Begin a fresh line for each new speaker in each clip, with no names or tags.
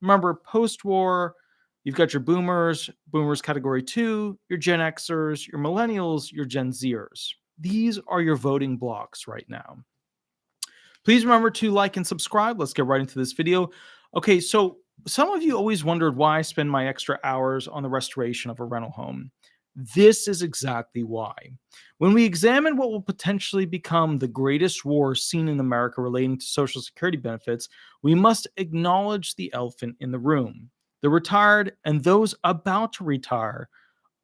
Remember, post-war, you've got your boomers, boomers category 2, your Gen Xers, your millennials, your Gen Zers. These are your voting blocks right now. Please remember to like and subscribe. Let's get right into this video. Okay, so some of you always wondered why I spend my extra hours on the restoration of a rental home. This is exactly why. When we examine what will potentially become the greatest war seen in America relating to Social Security benefits, we must acknowledge the elephant in the room. The retired and those about to retire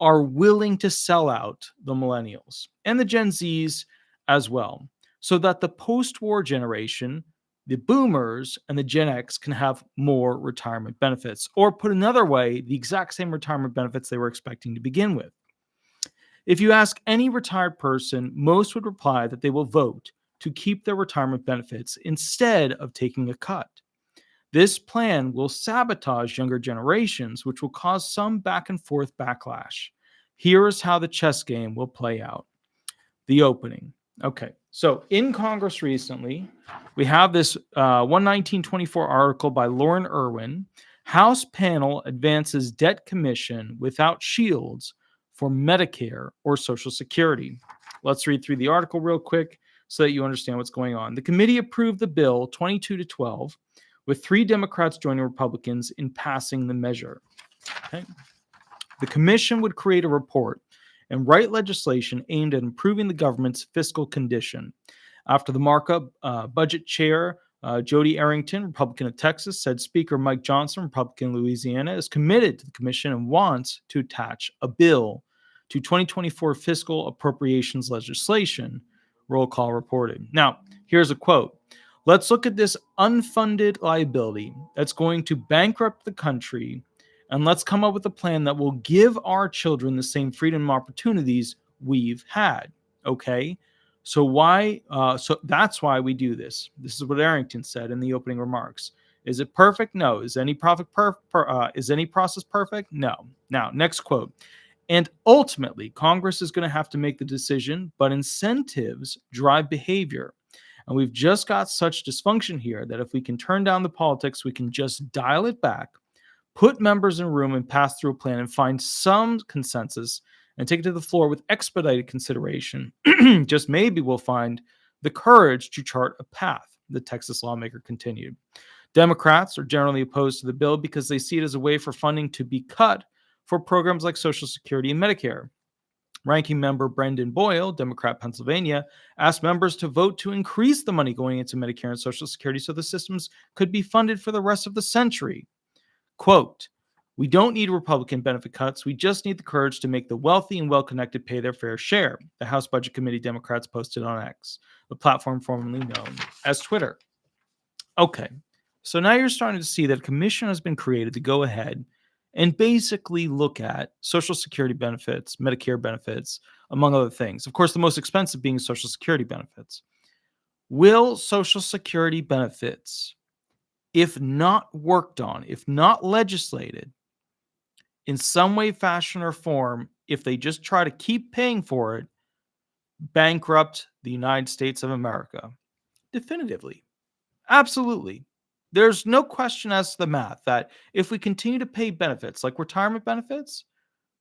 are willing to sell out the millennials and the Gen Zs as well, so that the post-war generation, the boomers and the Gen X, can have more retirement benefits, or put another way, the exact same retirement benefits they were expecting to begin with. If you ask any retired person, most would reply that they will vote to keep their retirement benefits instead of taking a cut. This plan will sabotage younger generations, which will cause some back and forth backlash. Here is how the chess game will play out. The opening. Okay, so in Congress recently, we have this 11924 article by Lauren Irwin. House panel advances debt commission without shields for Medicare or Social Security. Let's read through the article real quick so that you understand what's going on. The committee approved the bill 22-12, with 3 Democrats joining Republicans in passing the measure. Okay. The commission would create a report and write legislation aimed at improving the government's fiscal condition. After the markup, budget chair Jody Arrington, Republican of Texas, said Speaker Mike Johnson, Republican of Louisiana, is committed to the commission and wants to attach a bill to 2024 fiscal appropriations legislation, roll call reported. Now, here's a quote. Let's look at this unfunded liability that's going to bankrupt the country, and let's come up with a plan that will give our children the same freedom and opportunities we've had. Okay, so that's why we do this. This is what Arrington said in the opening remarks. Is it perfect? No. Is any process perfect? No. Now, next quote. And ultimately, Congress is going to have to make the decision, but incentives drive behavior. And we've just got such dysfunction here that if we can turn down the politics, we can just dial it back, put members in a room and pass through a plan and find some consensus and take it to the floor with expedited consideration. Just maybe we'll find the courage to chart a path, the Texas lawmaker continued. Democrats are generally opposed to the bill because they see it as a way for funding to be cut for programs like Social Security and Medicare. Ranking member Brendan Boyle, Democrat Pennsylvania, asked members to vote to increase the money going into Medicare and Social Security so the systems could be funded for the rest of the century. Quote, we don't need Republican benefit cuts. We just need the courage to make the wealthy and well-connected pay their fair share, the House Budget Committee Democrats posted on X, the platform formerly known as Twitter. Okay, so now you're starting to see that a commission has been created to go ahead and basically look at Social Security benefits, Medicare benefits, among other things. Of course, the most expensive being Social Security benefits. Will Social Security benefits, if not worked on, if not legislated, in some way, fashion, or form, if they just try to keep paying for it, bankrupt the United States of America? Definitively. Absolutely. There's no question as to the math that if we continue to pay benefits like retirement benefits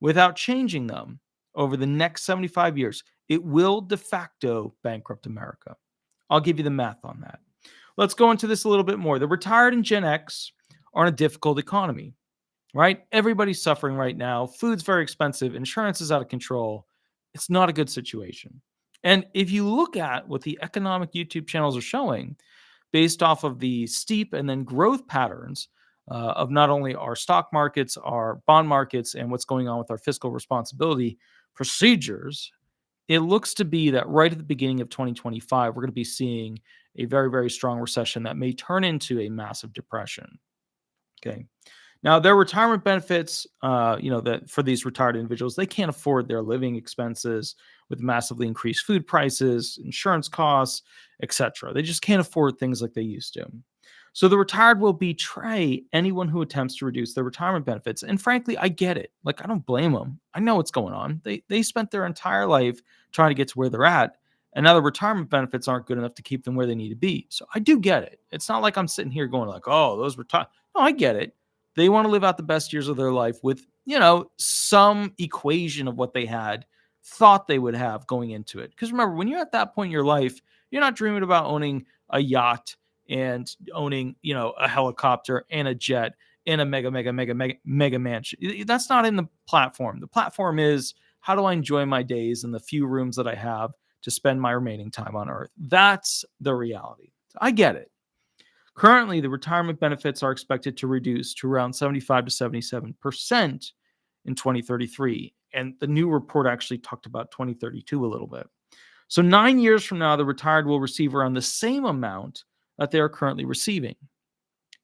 without changing them over the next 75 years, it will de facto bankrupt America. I'll give you the math on that. Let's go into this a little bit more. The retired and Gen X are in a difficult economy, right? Everybody's suffering right now. Food's very expensive. Insurance is out of control. It's not a good situation. And if you look at what the economic YouTube channels are showing, based off of the steep and then growth patterns of not only our stock markets, our bond markets, and what's going on with our fiscal responsibility procedures, it looks to be that right at the beginning of 2025, we're going to be seeing a very, very strong recession that may turn into a massive depression. Okay. Now, their retirement benefits, that for these retired individuals, they can't afford their living expenses with massively increased food prices, insurance costs, etc. They just can't afford things like they used to. So the retired will betray anyone who attempts to reduce their retirement benefits. And frankly, I get it. Like, I don't blame them. I know what's going on. They spent their entire life trying to get to where they're at. And now the retirement benefits aren't good enough to keep them where they need to be. So I do get it. It's not like I'm sitting here going like, oh, those Oh, I get it. They want to live out the best years of their life with, some equation of what they had thought they would have going into it. Because remember, when you're at that point in your life, you're not dreaming about owning a yacht and owning, a helicopter and a jet and a mega mansion. That's not in the platform. The platform is, how do I enjoy my days in the few rooms that I have to spend my remaining time on earth? That's the reality. I get it. Currently, the retirement benefits are expected to reduce to around 75 to 77% in 2033. And the new report actually talked about 2032 a little bit. So 9 years from now, the retired will receive around the same amount that they are currently receiving.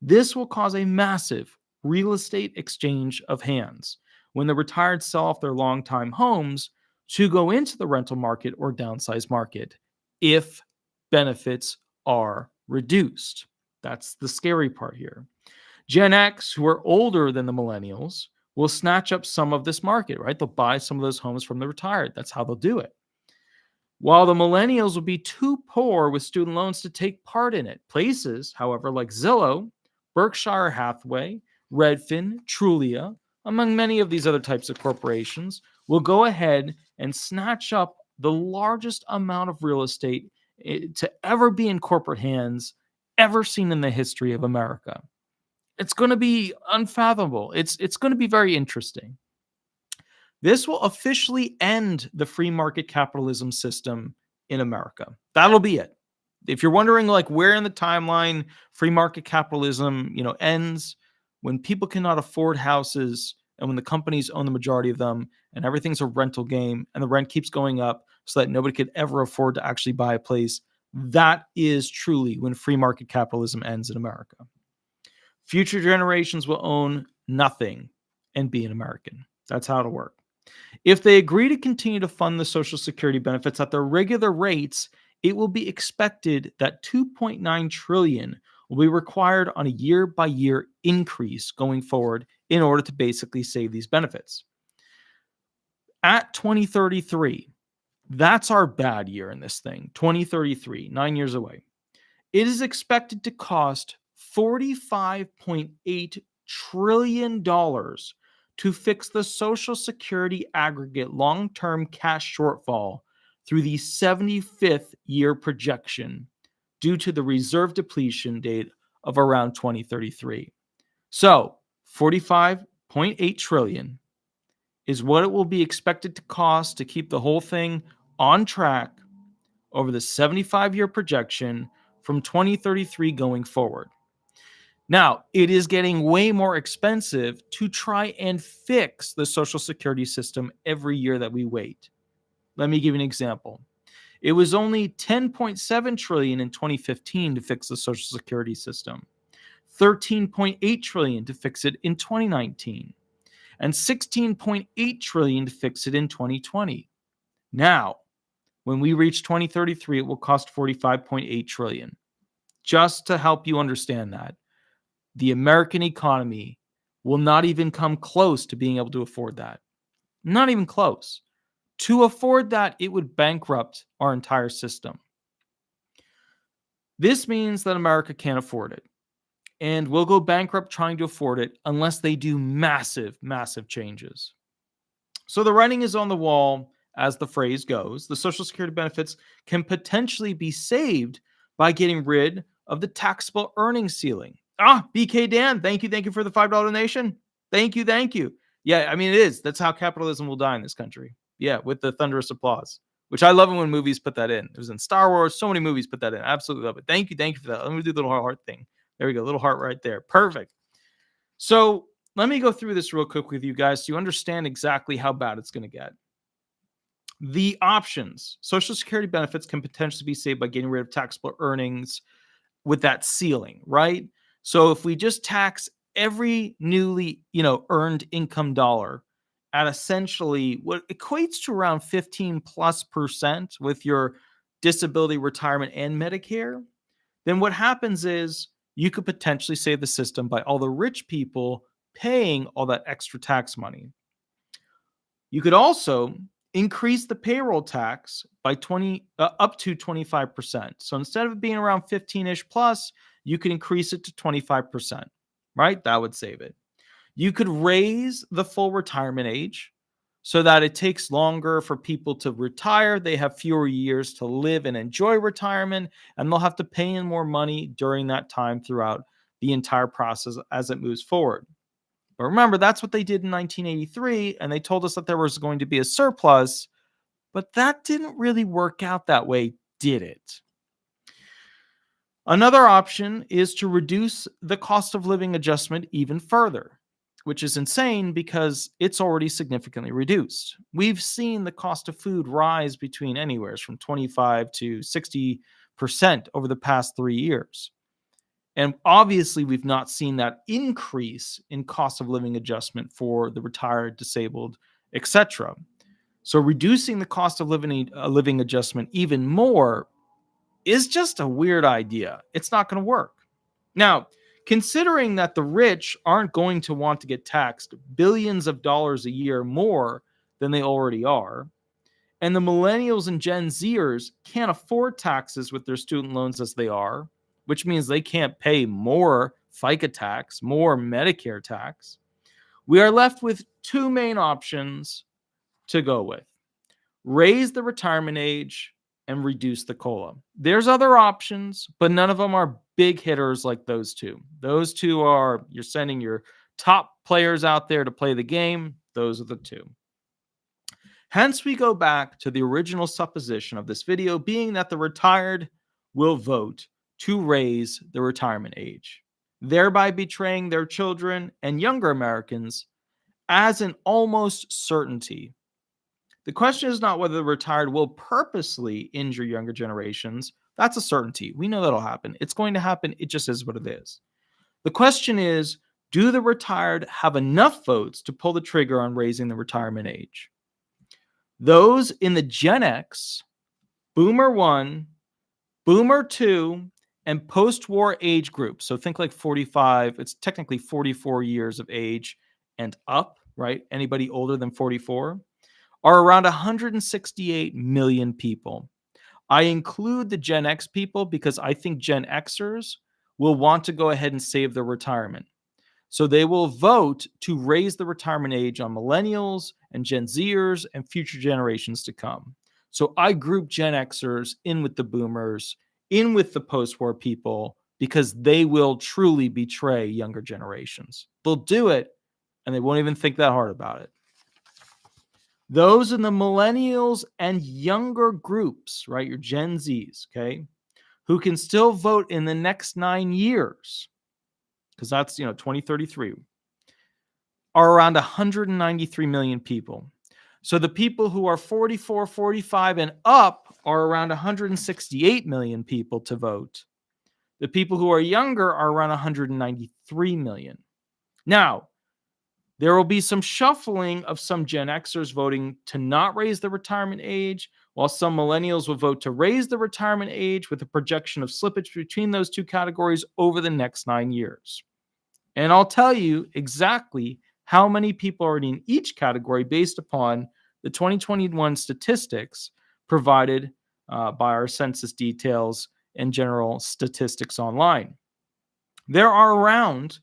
This will cause a massive real estate exchange of hands when the retired sell off their longtime homes to go into the rental market or downsize market if benefits are reduced. That's the scary part here. Gen X, who are older than the millennials, will snatch up some of this market, right? They'll buy some of those homes from the retired. That's how they'll do it. While the millennials will be too poor with student loans to take part in it. Places, however, like Zillow, Berkshire Hathaway, Redfin, Trulia, among many of these other types of corporations, will go ahead and snatch up the largest amount of real estate to ever be in corporate hands ever seen in the history of America. It's going to be unfathomable. It's going to be very interesting. This will officially end the free market capitalism system in America. That'll be it. If you're wondering like where in the timeline free market capitalism, ends, when people cannot afford houses and when the companies own the majority of them and everything's a rental game and the rent keeps going up so that nobody could ever afford to actually buy a place, that is truly when free market capitalism ends in America. Future generations will own nothing and be an American. That's how it'll work. If they agree to continue to fund the Social Security benefits at their regular rates, it will be expected that 2.9 trillion will be required on a year-by-year increase going forward in order to basically save these benefits. At 2033, that's our bad year in this thing. 2033, 9 years away. It is expected to cost $45.8 trillion to fix the Social Security aggregate long-term cash shortfall through the 75th year projection due to the reserve depletion date of around 2033. So, 45.8 trillion is what it will be expected to cost to keep the whole thing on track over the 75-year projection from 2033 going forward. Now, it is getting way more expensive to try and fix the Social Security system every year that we wait. Let me give you an example. It was only 10.7 trillion in 2015 to fix the Social Security system, 13.8 trillion to fix it in 2019, and 16.8 trillion to fix it in 2020. Now, when we reach 2033, it will cost 45.8 trillion. Just to help you understand that, the American economy will not even come close to being able to afford that. Not even close. To afford that, it would bankrupt our entire system. This means that America can't afford it and will go bankrupt trying to afford it unless they do massive, massive changes. So the writing is on the wall, as the phrase goes. The Social Security benefits can potentially be saved by getting rid of the taxable earnings ceiling. BK Dan, thank you for the $5 donation. Thank you. Yeah, I mean, it is. That's how capitalism will die in this country. Yeah, with the thunderous applause, which I love it when movies put that in. It was in Star Wars. So many movies put that in. Absolutely love it. Thank you for that. Let me do the little heart thing. There we go. Little heart right there. Perfect. So let me go through this real quick with you guys so you understand exactly how bad it's going to get. The options. Social Security benefits can potentially be saved by getting rid of taxable earnings with that ceiling, right? So if we just tax every newly, earned income dollar at essentially what equates to around 15+% with your disability, retirement, and Medicare, then what happens is you could potentially save the system by all the rich people paying all that extra tax money. You could also increase the payroll tax by up to 25%. So instead of it being around 15-ish plus, you can increase it to 25%, right? That would save it. You could raise the full retirement age so that it takes longer for people to retire. They have fewer years to live and enjoy retirement, and they'll have to pay in more money during that time throughout the entire process as it moves forward. But remember, that's what they did in 1983, and they told us that there was going to be a surplus, but that didn't really work out that way, did it? Another option is to reduce the cost of living adjustment even further, which is insane because it's already significantly reduced. We've seen the cost of food rise between anywhere from 25 to 60% over the past 3 years. And obviously, we've not seen that increase in cost of living adjustment for the retired, disabled, etc. So reducing the cost of living adjustment even more is just a weird idea. It's not going to work. Now, considering that the rich aren't going to want to get taxed billions of dollars a year more than they already are, and the millennials and Gen Zers can't afford taxes with their student loans as they are, which means they can't pay more FICA tax, more Medicare tax, we are left with two main options to go with: raise the retirement age and reduce the COLA. There's other options, but none of them are big hitters like those two. Those two are, you're sending your top players out there to play the game. Those are the two. Hence, we go back to the original supposition of this video being that the retired will vote to raise the retirement age, thereby betraying their children and younger Americans as an almost certainty. The question is not whether the retired will purposely injure younger generations. That's a certainty. We know that'll happen. It's going to happen. It just is what it is. The question is, do the retired have enough votes to pull the trigger on raising the retirement age? Those in the Gen X, Boomer 1, Boomer 2, and post-war age groups, so think like 45, it's technically 44 years of age and up, right? Anybody older than 44, are around 168 million people. I include the Gen X people because I think Gen Xers will want to go ahead and save their retirement. So they will vote to raise the retirement age on millennials and Gen Zers and future generations to come. So I group Gen Xers in with the boomers, in with the post-war people, because they will truly betray younger generations. They'll do it, and they won't even think that hard about it. Those in the millennials and younger groups, right, your Gen Zs, okay, who can still vote in the next 9 years, because that's, 2033, are around 193 million people. So the people who are 44, 45, and up are around 168 million people to vote. The people who are younger are around 193 million. Now, there will be some shuffling of some Gen Xers voting to not raise the retirement age, while some millennials will vote to raise the retirement age, with a projection of slippage between those two categories over the next 9 years. And I'll tell you exactly how many people are in each category based upon the 2021 statistics provided by our census details and general statistics online. There are around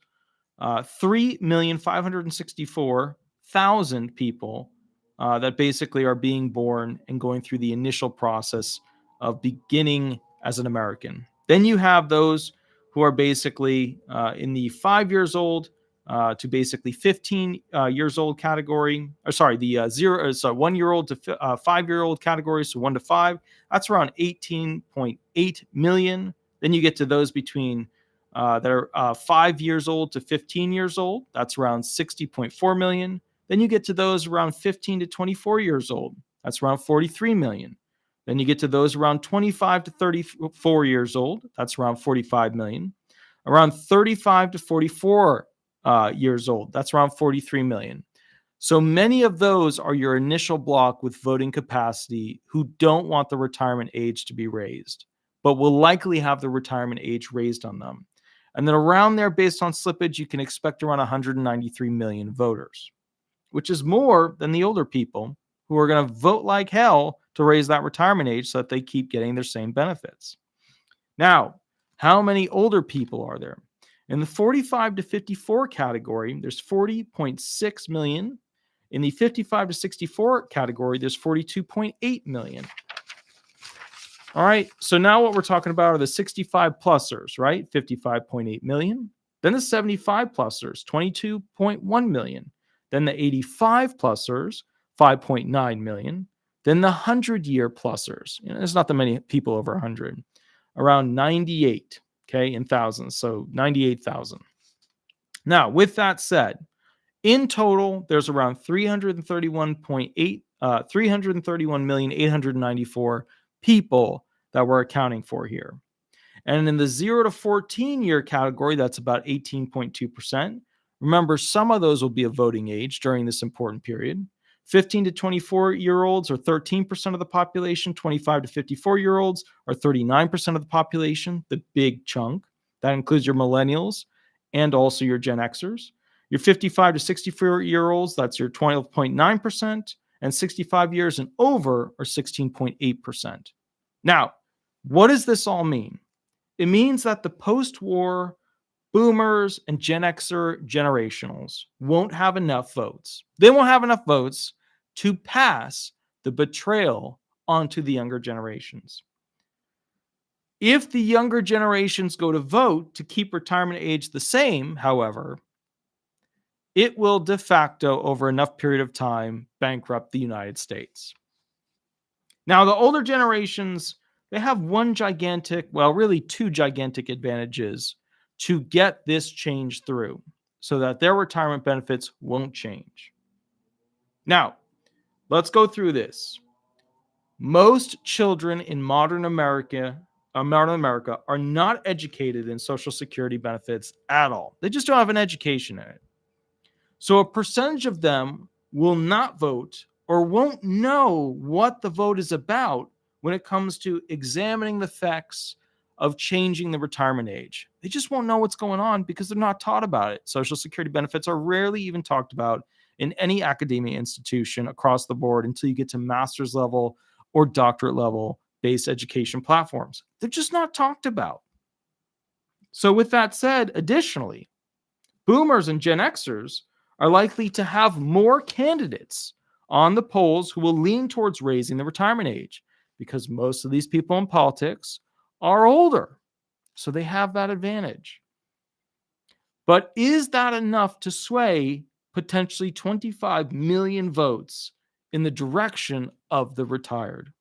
3,564,000 people that basically are being born and going through the initial process of beginning as an American. Then you have those who are basically in the 5 years old to basically 15 years old category. Or sorry, the 1 year old to 5 year old category, so 1 to 5. That's around 18.8 million. Then you get to those between that are 5 years old to 15 years old. That's around 60.4 million. Then you get to those around 15 to 24 years old. That's around 43 million. Then you get to those around 25 to 34 years old. That's around 45 million. Around 35 to 44 years old. That's around 43 million. So many of those are your initial block with voting capacity who don't want the retirement age to be raised, but will likely have the retirement age raised on them. And then around there, based on slippage, you can expect around 193 million voters, which is more than the older people who are going to vote like hell to raise that retirement age so that they keep getting their same benefits. Now, how many older people are there? In the 45 to 54 category, there's 40.6 million. In the 55 to 64 category, there's 42.8 million. All right, so now what we're talking about are the 65 plusers, right? 55.8 million. Then the 75 plusers, 22.1 million. Then the 85 plusers, 5.9 million. Then the 100-year plusers, there's not that many people over 100, around 98, okay, in thousands, so 98,000. Now, with that said, in total, there's around 331,894 people that we're accounting for here. And in the 0 to 14-year category, that's about 18.2%. Remember, some of those will be of voting age during this important period. 15 to 24-year-olds are 13% of the population. 25 to 54-year-olds are 39% of the population, the big chunk. That includes your millennials and also your Gen Xers. Your 55 to 64-year-olds, that's your 12.9%. And 65 years and over are 16.8%. Now, what does this all mean? It means that the post-war boomers and Gen Xer generationals won't have enough votes. They won't have enough votes to pass the betrayal onto the younger generations. If the younger generations go to vote to keep retirement age the same, however, it will de facto, over enough period of time, bankrupt the United States. Now, the older generations, they have one gigantic, well, really two gigantic advantages to get this change through so that their retirement benefits won't change. Now, let's go through this. Most children in modern America are not educated in Social Security benefits at all. They just don't have an education in it. So a percentage of them will not vote or won't know what the vote is about when it comes to examining the effects of changing the retirement age. They just won't know what's going on because they're not taught about it. Social Security benefits are rarely even talked about in any academia institution across the board until you get to master's level or doctorate level based education platforms. They're just not talked about. So with that said, additionally, boomers and Gen Xers are likely to have more candidates on the polls who will lean towards raising the retirement age because most of these people in politics are older. So they have that advantage. But is that enough to sway potentially 25 million votes in the direction of the retired?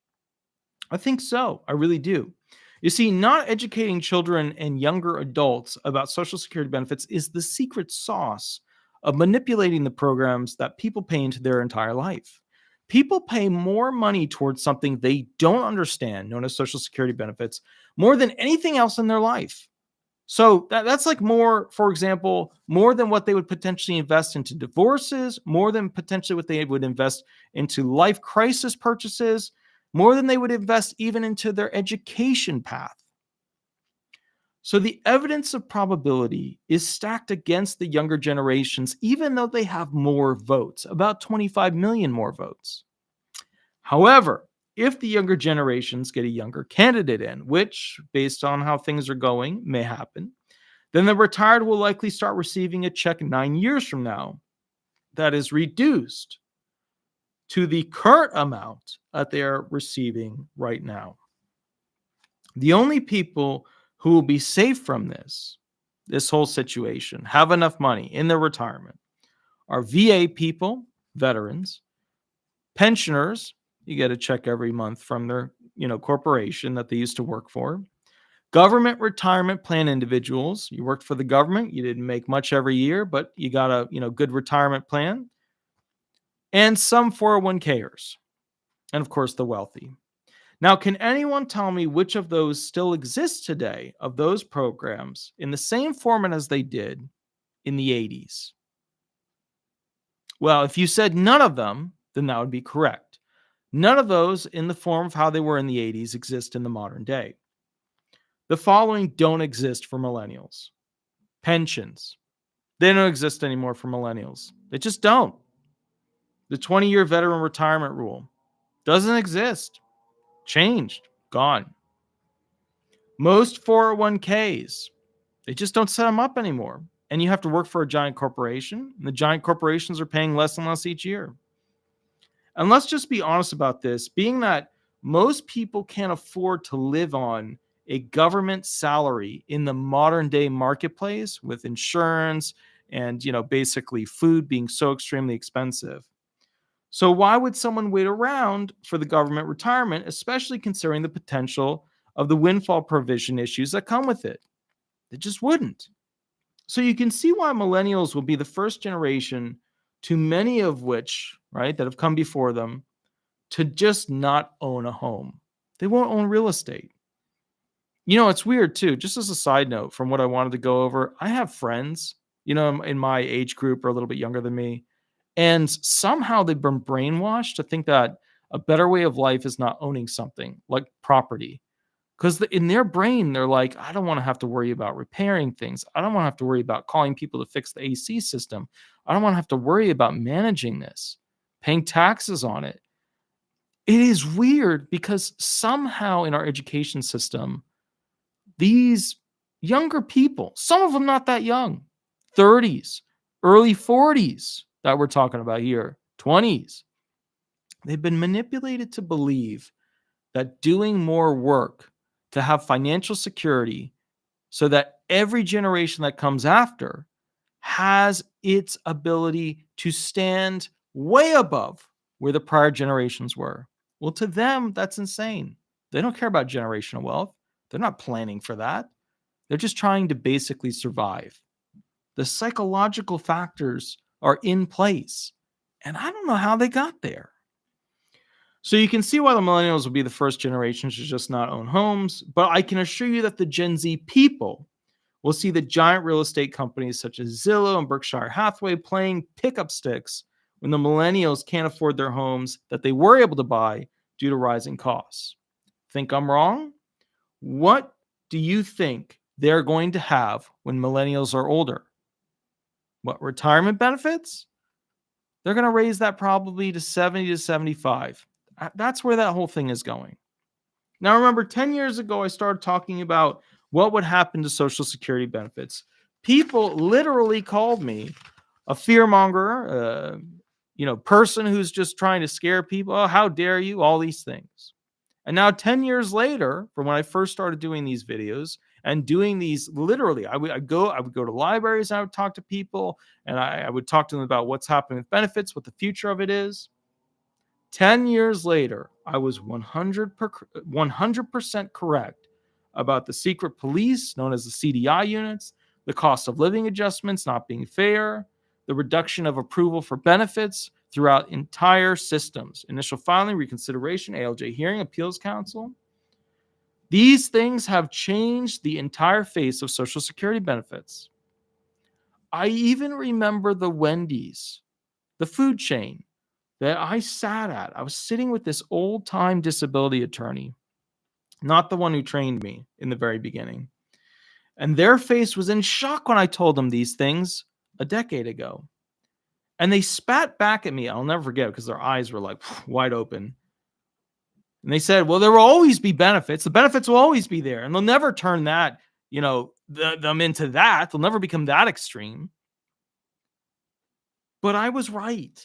I think so. I really do. You see, not educating children and younger adults about Social Security benefits is the secret sauce of manipulating the programs that people pay into their entire life. People pay more money towards something they don't understand, known as Social Security benefits, more than anything else in their life. So that's like more, for example, more than what they would potentially invest into divorces, more than potentially what they would invest into life crisis purchases, more than they would invest even into their education path. So the evidence of probability is stacked against the younger generations, even though they have more votes, about 25 million more votes. However, if the younger generations get a younger candidate in, which, based on how things are going, may happen, then the retired will likely start receiving a check 9 years from now that is reduced to the current amount that they are receiving right now. The only people who will be safe from this whole situation, have enough money in their retirement, are VA people, veterans, pensioners. You get a check every month from their, corporation that they used to work for. Government retirement plan individuals. You worked for the government. You didn't make much every year, but you got a, good retirement plan. And some 401kers. And of course, the wealthy. Now, can anyone tell me which of those still exist today, of those programs, in the same format as they did in the 80s? Well, if you said none of them, then that would be correct. None of those in the form of how they were in the 80s exist in the modern day. The following don't exist for millennials. Pensions. They don't exist anymore for millennials. They just don't. The 20-year veteran retirement rule doesn't exist. Changed. Gone. Most 401ks They just don't set them up anymore. And you have to work for a giant corporation, and the giant corporations are paying less and less each year. And let's just be honest about this, being that most people can't afford to live on a government salary in the modern day marketplace with insurance and, basically food being so extremely expensive. So why would someone wait around for the government retirement, especially considering the potential of the windfall provision issues that come with it? They just wouldn't. So you can see why millennials will be the first generation, to many of which, right, that have come before them, to just not own a home. They won't own real estate. It's weird too. Just as a side note from what I wanted to go over, I have friends, in my age group or a little bit younger than me, and somehow they've been brainwashed to think that a better way of life is not owning something like property. Because in their brain, they're like, I don't want to have to worry about repairing things. I don't want to have to worry about calling people to fix the AC system. I don't want to have to worry about managing this, paying taxes on it. It is weird because somehow in our education system, these younger people, some of them not that young, 30s, early 40s that we're talking about here, 20s, they've been manipulated to believe that doing more work to have financial security so that every generation that comes after has its ability to stand way above where the prior generations were. Well, to them, that's insane. They don't care about generational wealth. They're not planning for that. They're just trying to basically survive. The psychological factors are in place, and I don't know how they got there. So you can see why the millennials will be the first generation to just not own homes, but I can assure you that the Gen Z people will see the giant real estate companies such as Zillow and Berkshire Hathaway playing pickup sticks when the millennials can't afford their homes that they were able to buy due to rising costs. Think I'm wrong? What do you think they're going to have when millennials are older? What, retirement benefits? They're going to raise that probably to 70 to 75. That's where that whole thing is going. Now, remember, 10 years ago, I started talking about what would happen to Social Security benefits. People literally called me a fearmonger, person who's just trying to scare people. Oh, how dare you? All these things. And now 10 years later, from when I first started doing these videos and doing these literally, I would go to libraries and I would talk to people and I would talk to them about what's happening with benefits, what the future of it is. 10 years later, I was 100% correct about the secret police, known as the CDI units, the cost of living adjustments not being fair, the reduction of approval for benefits throughout entire systems, initial filing, reconsideration, ALJ hearing, appeals council. These things have changed the entire face of Social Security benefits. I even remember the Wendy's, the food chain that I sat at. I was sitting with this old-time disability attorney, not the one who trained me in the very beginning. And their face was in shock when I told them these things a decade ago. And they spat back at me. I'll never forget because their eyes were like wide open. And they said, well, there will always be benefits. The benefits will always be there. And they'll never turn that, them into that. They'll never become that extreme. But I was right.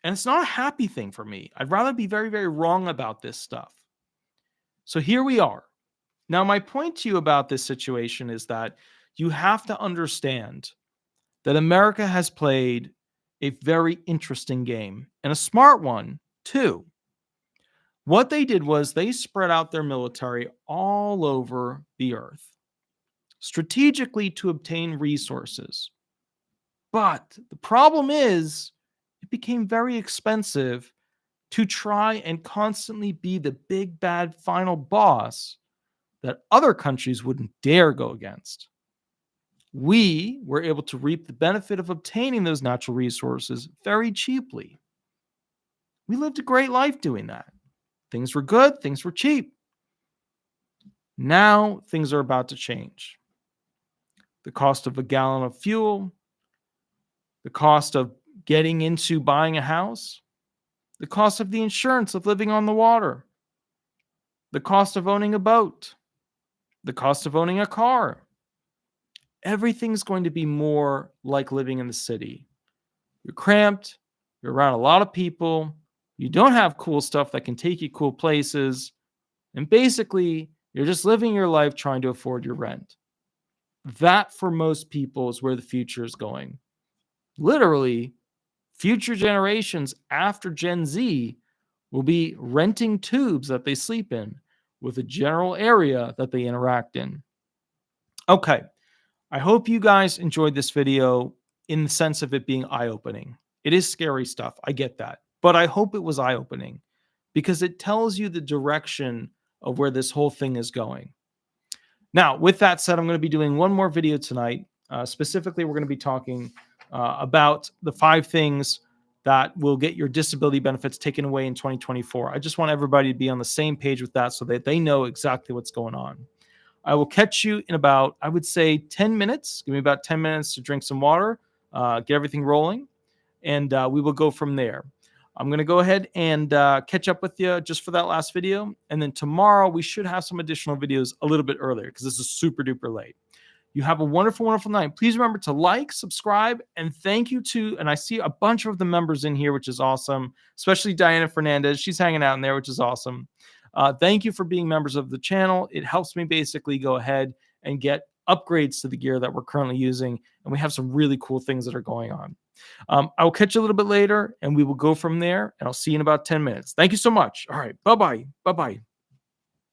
And it's not a happy thing for me. I'd rather be very, very wrong about this stuff. So here we are. Now, my point to you about this situation is that you have to understand that America has played a very interesting game and a smart one, too. What they did was they spread out their military all over the earth, strategically to obtain resources. But the problem is, it became very expensive to try and constantly be the big bad final boss that other countries wouldn't dare go against. We were able to reap the benefit of obtaining those natural resources very cheaply. We lived a great life doing that. Things were good, things were cheap. Now things are about to change. The cost of a gallon of fuel, the cost of getting into buying a house, the cost of the insurance of living on the water, the cost of owning a boat, the cost of owning a car, everything's going to be more like living in the city. You're cramped, you're around a lot of people, you don't have cool stuff that can take you cool places, and basically, you're just living your life trying to afford your rent. That, for most people, is where the future is going. Literally, future generations after Gen Z will be renting tubes that they sleep in with a general area that they interact in. Okay, I hope you guys enjoyed this video in the sense of it being eye-opening. It is scary stuff, I get that. But I hope it was eye-opening because it tells you the direction of where this whole thing is going. Now, with that said, I'm going to be doing one more video tonight. Specifically, we're going to be talking about the 5 things that will get your disability benefits taken away in 2024. I just want everybody to be on the same page with that so that they know exactly what's going on. I will catch you in about, I would say, 10 minutes. Give me about 10 minutes to drink some water, get everything rolling, and we will go from there. I'm going to go ahead and catch up with you just for that last video. And then tomorrow, we should have some additional videos a little bit earlier because this is super duper late. You have a wonderful, wonderful night. Please remember to like, subscribe, and thank you to, and I see a bunch of the members in here, which is awesome, especially Diana Fernandez. She's hanging out in there, which is awesome. Thank you for being members of the channel. It helps me basically go ahead and get upgrades to the gear that we're currently using, and we have some really cool things that are going on. I will catch you a little bit later, and we will go from there, and I'll see you in about 10 minutes. Thank you so much. All right. Bye-bye. Bye-bye.